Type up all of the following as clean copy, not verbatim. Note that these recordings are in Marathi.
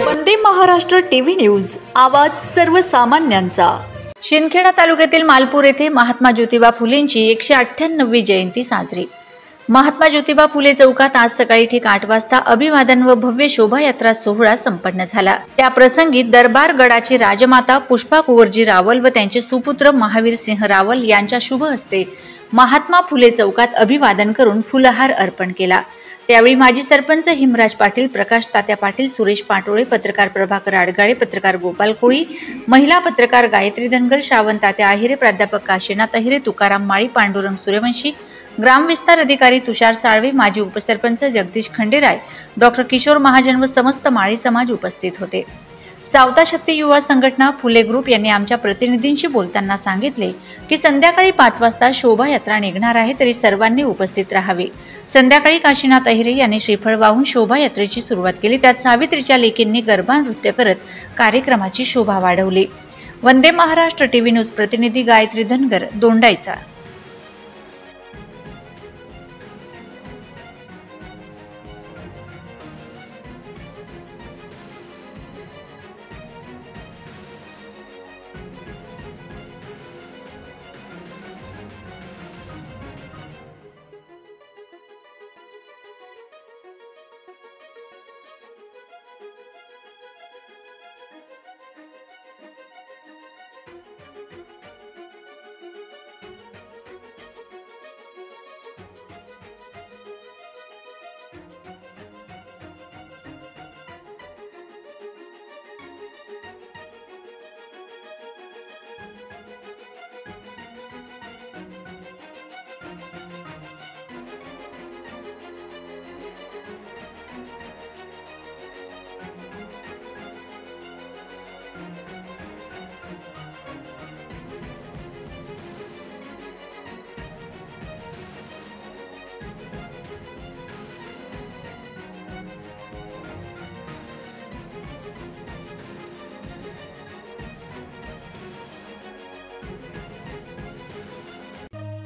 वंदे महाराष्ट्र टीव्ही न्यूज, आवाज सर्वसामान्यांचा। शिंदखेडा तालुक्यातील मालपूर येथे महात्मा ज्योतिबा फुलेंची 198वी जयंती साजरी। महात्मा ज्योतिबा फुले चौकात आज सकाळी ठीक 8 वाजता अभिवादन व भव्य शोभायात्रा सोहळा संपन्न झाला। त्या प्रसंगी दरबार गडाची राजमाता पुष्पा कुंवरजी रावल व त्यांचे सुपुत्र महावीर सिंह रावल यांच्या शुभ हस्ते महात्मा फुले चौकात अभिवादन करून फुलहार अर्पण केला। त्यावेळी माजी सरपंच हिमराज पाटील, प्रकाश तात्या पाटील, सुरेश पाटोळे, पत्रकार प्रभाकर आडगाळे, पत्रकार गोपाल कोळी, महिला पत्रकार गायत्री धनगर, श्रावण तात्या आहिरे, प्राध्यापक काशीनाथ आहिरे, तुकाराम माळी, पांडुरंग सूर्यवंशी, ग्राम विस्तार अधिकारी तुषार साळवे, माजी उपसरपंच जगदीश खंडेराय, डॉक्टर किशोर महाजन व समस्त माळी समाज उपस्थित होते। सावता शक्ती युवा संघटना फुले ग्रुप यांनी आमच्या प्रतिनिधींशी बोलताना सांगितले की संध्याकाळी 5 वाजता शोभायात्रा निघणार आहे, तरी सर्वांनी उपस्थित राहावे। संध्याकाळी काशीनाथ अहिरे यांनी श्रीफळ वाहून शोभायात्रेची सुरुवात केली। त्यात सावित्रीच्या लेकींनी गरबा नृत्य करत कार्यक्रमाची शोभा वाढवली। वंदे महाराष्ट्र टीव्ही न्यूज प्रतिनिधी गायत्री धनगर, दोंडाईचा।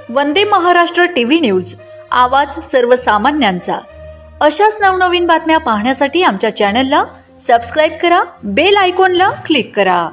वंदे महाराष्ट्र टीव्ही न्यूज, आवाज सर्वसामान्यांचा। अशाच नवनवीन बातम्या पाहण्यासाठी आमच्या चॅनलला सबस्क्राइब करा, बेल आयकॉनला क्लिक करा।